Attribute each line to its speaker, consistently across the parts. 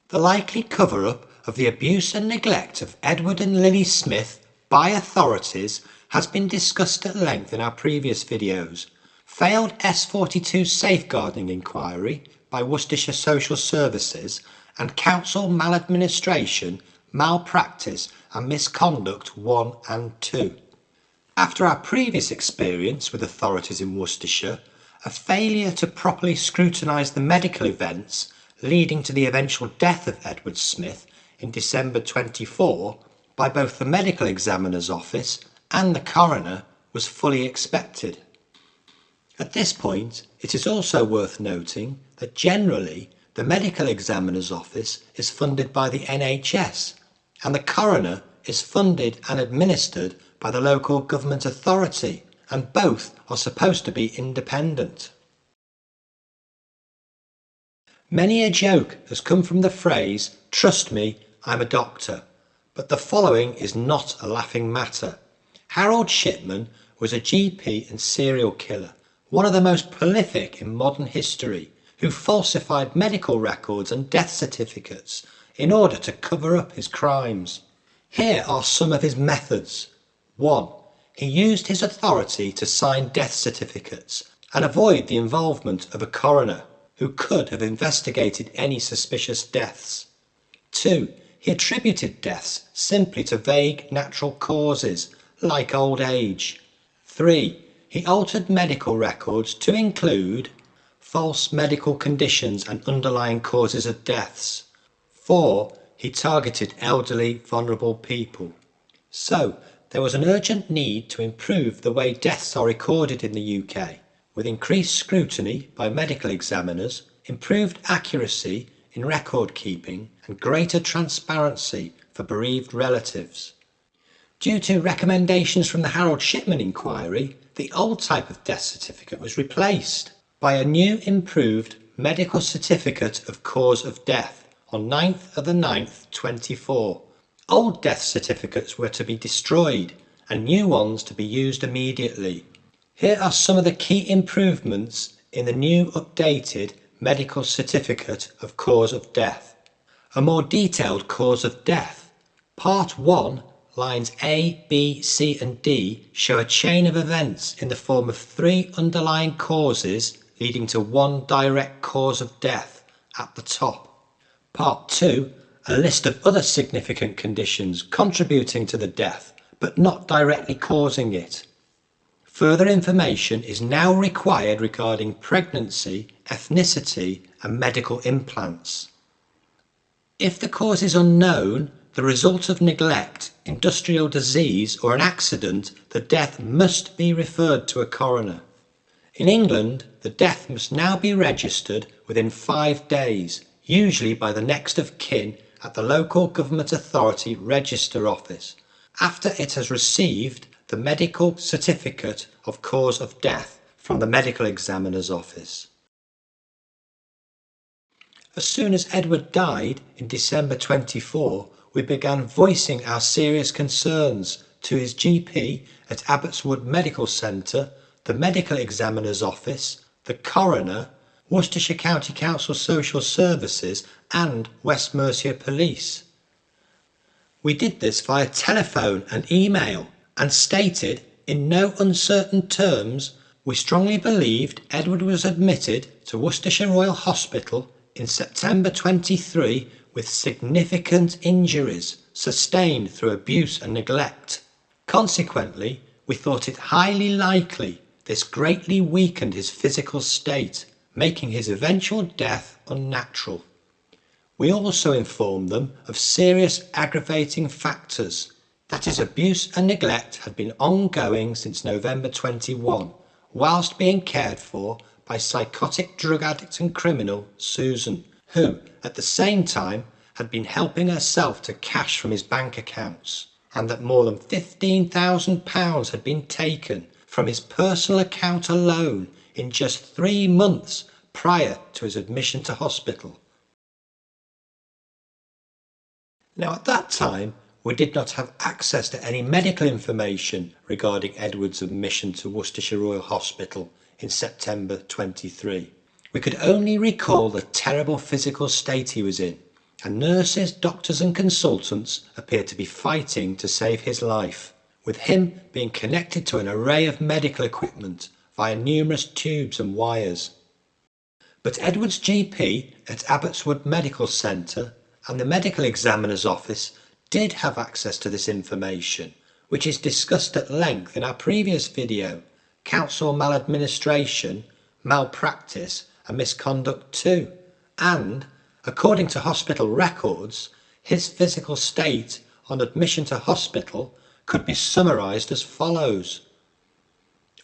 Speaker 1: The likely cover-up of the abuse and neglect of Edward and Lily Smith by authorities has been discussed at length in our previous videos. Failed S42 safeguarding inquiry by Worcestershire Social Services and council maladministration, malpractice and misconduct 1 and 2. After our previous experience with authorities in Worcestershire, a failure to properly scrutinise the medical events leading to the eventual death of Edward Smith in December 24 by both the medical examiner's office and the coroner was fully expected. At this point, it is also worth noting that generally the medical examiner's office is funded by the NHS and the coroner is funded and administered by the local government authority, and both are supposed to be independent. Many a joke has come from the phrase, "Trust me, I'm a doctor," but the following is not a laughing matter. Harold Shipman was a GP and serial killer, one of the most prolific in modern history, who falsified medical records and death certificates in order to cover up his crimes. Here are some of his methods. 1. He used his authority to sign death certificates and avoid the involvement of a coroner, who could have investigated any suspicious deaths. 2. He attributed deaths simply to vague natural causes, like old age. 3. He altered medical records to include false medical conditions and underlying causes of deaths. 4. He targeted elderly, vulnerable people. So, there was an urgent need to improve the way deaths are recorded in the UK, with increased scrutiny by medical examiners, improved accuracy in record keeping, and greater transparency for bereaved relatives. Due to recommendations from the Harold Shipman inquiry, the old type of death certificate was replaced by a new improved medical certificate of cause of death on 9th of the 9th, 24. Old death certificates were to be destroyed and new ones to be used immediately. Here are some of the key improvements in the new updated medical certificate of cause of death. A more detailed cause of death. Part 1, lines A, B, C and D show a chain of events in the form of 3 underlying causes leading to 1 direct cause of death at the top. Part 2, a list of other significant conditions contributing to the death but not directly causing it. Further information is now required regarding pregnancy, ethnicity and medical implants. If the cause is unknown, the result of neglect, industrial disease or an accident, the death must be referred to a coroner. In England, the death must now be registered within 5 days, usually by the next of kin at the local government authority register office, after it has received the medical certificate of cause of death from the medical examiner's office. As soon as Edward died in December 24, we began voicing our serious concerns to his GP at Abbotswood Medical Centre, the medical examiner's office, the coroner, Worcestershire County Council Social Services and West Mercia Police. We did this via telephone and email and stated in no uncertain terms we strongly believed Edward was admitted to Worcestershire Royal Hospital in September 23 with significant injuries sustained through abuse and neglect. Consequently, we thought it highly likely this greatly weakened his physical state, making his eventual death unnatural. We also informed them of serious aggravating factors, that his abuse and neglect had been ongoing since November 21, whilst being cared for by psychotic drug addict and criminal Susan, who, at the same time, had been helping herself to cash from his bank accounts, and that more than £15,000 had been taken from his personal account alone in just 3 months prior to his admission to hospital. Now at that time, we did not have access to any medical information regarding Edward's admission to Worcestershire Royal Hospital in September 23. We could only recall the terrible physical state he was in, and nurses, doctors and consultants appeared to be fighting to save his life, with him being connected to an array of medical equipment via numerous tubes and wires. But Edward's GP at Abbotswood Medical Centre and the medical examiner's office did have access to this information, which is discussed at length in our previous video, Council Maladministration, Malpractice and Misconduct 2, and, according to hospital records, his physical state on admission to hospital could be summarised as follows.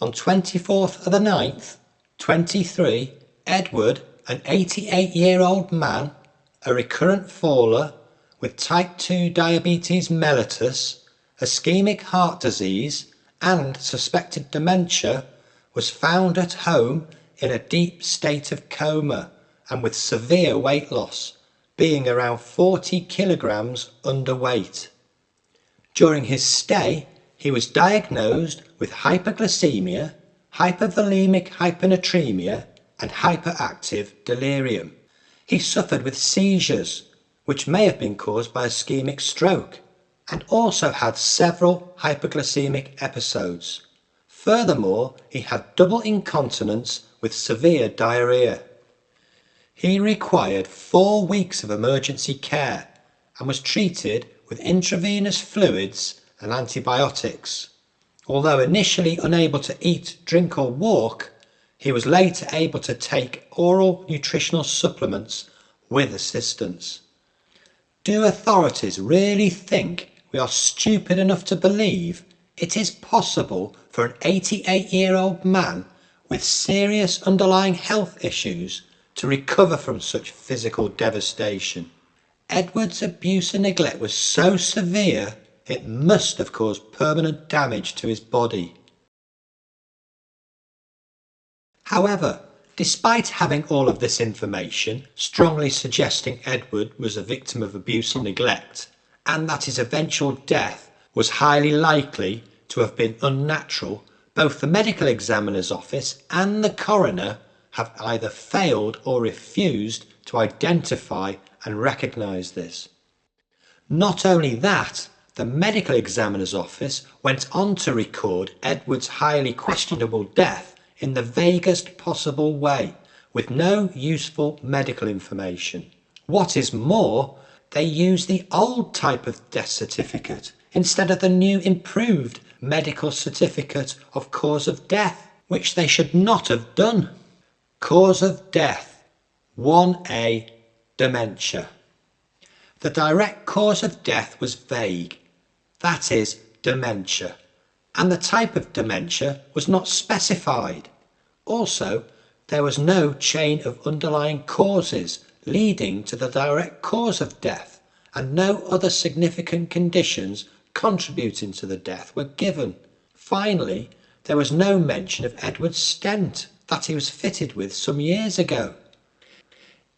Speaker 1: On 24th of the 9th, 23, Edward, an 88-year-old man, a recurrent faller with type 2 diabetes mellitus, ischemic heart disease and suspected dementia, was found at home in a deep state of coma and with severe weight loss, being around 40 kilograms underweight. During his stay, he was diagnosed with hyperglycemia, hypovolemic hyponatremia and hyperactive delirium. He suffered with seizures, which may have been caused by ischemic stroke, and also had several hypoglycemic episodes. Furthermore, he had double incontinence with severe diarrhea. He required 4 weeks of emergency care and was treated with intravenous fluids and antibiotics. Although initially unable to eat, drink or walk, he was later able to take oral nutritional supplements with assistance. Do authorities really think we are stupid enough to believe it is possible for an 88-year-old man with serious underlying health issues to recover from such physical devastation? Edward's abuse and neglect was so severe it must have caused permanent damage to his body. However, despite having all of this information strongly suggesting Edward was a victim of abuse and neglect, and that his eventual death was highly likely to have been unnatural, both the medical examiner's office and the coroner have either failed or refused to identify and recognise this. Not only that, the medical examiner's office went on to record Edward's highly questionable death in the vaguest possible way, with no useful medical information. What is more, they used the old type of death certificate instead of the new improved medical certificate of cause of death, which they should not have done. Cause of death 1A, dementia. The direct cause of death was vague, that is, dementia, and the type of dementia was not specified. Also, there was no chain of underlying causes leading to the direct cause of death, and no other significant conditions contributing to the death were given. Finally, there was no mention of Edward's stent that he was fitted with some years ago.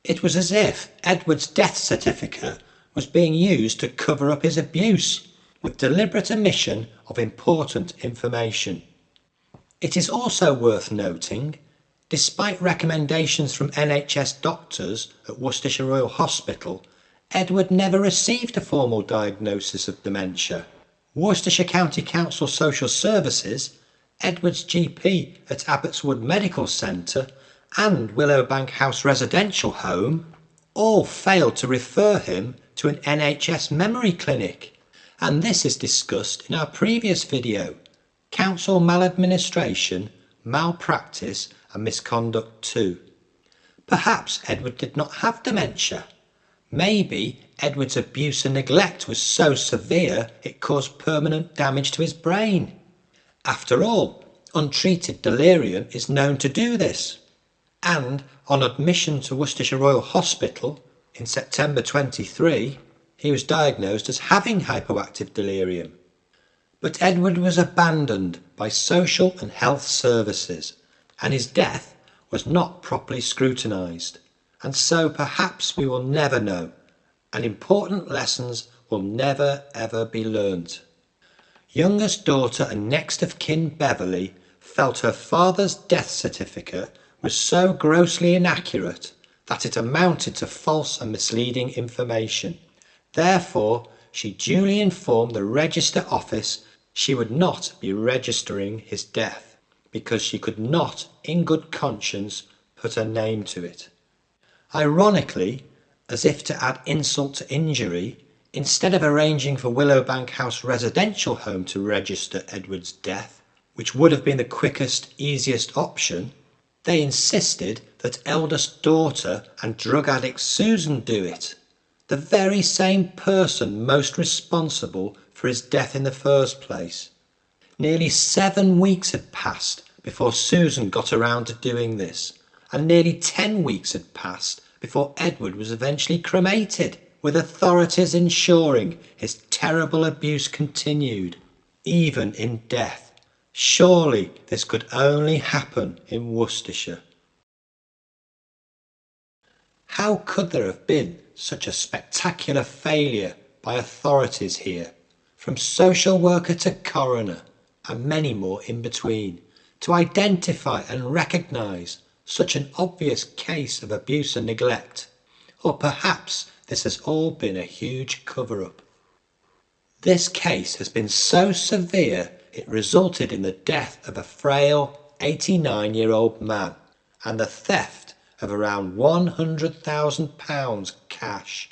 Speaker 1: It was as if Edward's death certificate was being used to cover up his abuse, with deliberate omission of important information. It is also worth noting, despite recommendations from NHS doctors at Worcestershire Royal Hospital, Edward never received a formal diagnosis of dementia. Worcestershire County Council Social Services, Edward's GP at Abbotswood Medical Centre and Willowbank House Residential Home all failed to refer him to an NHS memory clinic. And this is discussed in our previous video, Council Maladministration, Malpractice and Misconduct 2. Perhaps Edward did not have dementia. Maybe Edward's abuse and neglect was so severe it caused permanent damage to his brain. After all, untreated delirium is known to do this. And on admission to Worcestershire Royal Hospital in September 23, he was diagnosed as having hypoactive delirium. But Edward was abandoned by social and health services, and his death was not properly scrutinised. And so perhaps we will never know, and important lessons will never ever be learnt. Youngest daughter and next of kin Beverly felt her father's death certificate was so grossly inaccurate that it amounted to false and misleading information. Therefore, she duly informed the Register Office she would not be registering his death, because she could not, in good conscience, put her name to it. Ironically, as if to add insult to injury, instead of arranging for Willowbank House Residential Home to register Edward's death, which would have been the quickest, easiest option, they insisted that eldest daughter and drug addict Susan do it, the very same person most responsible for his death in the first place. Nearly 7 weeks had passed before Susan got around to doing this, and nearly 10 weeks had passed before Edward was eventually cremated, with authorities ensuring his terrible abuse continued, even in death. Surely this could only happen in Worcestershire. How could there have been such a spectacular failure by authorities here, from social worker to coroner, and many more in between, to identify and recognise such an obvious case of abuse and neglect? Or perhaps this has all been a huge cover-up. This case has been so severe it resulted in the death of a frail 89-year-old man and the theft of around £100,000 cash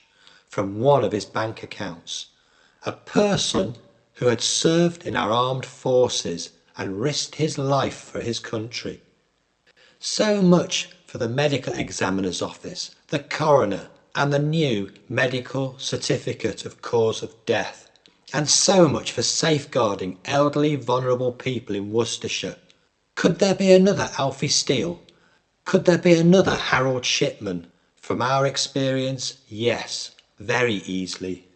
Speaker 1: from one of his bank accounts. A person who had served in our armed forces and risked his life for his country. So much for the medical examiner's office, the coroner, and the new medical certificate of cause of death. And so much for safeguarding elderly, vulnerable people in Worcestershire. Could there be another Alfie Steele? Could there be another Harold Shipman? From our experience, yes, very easily.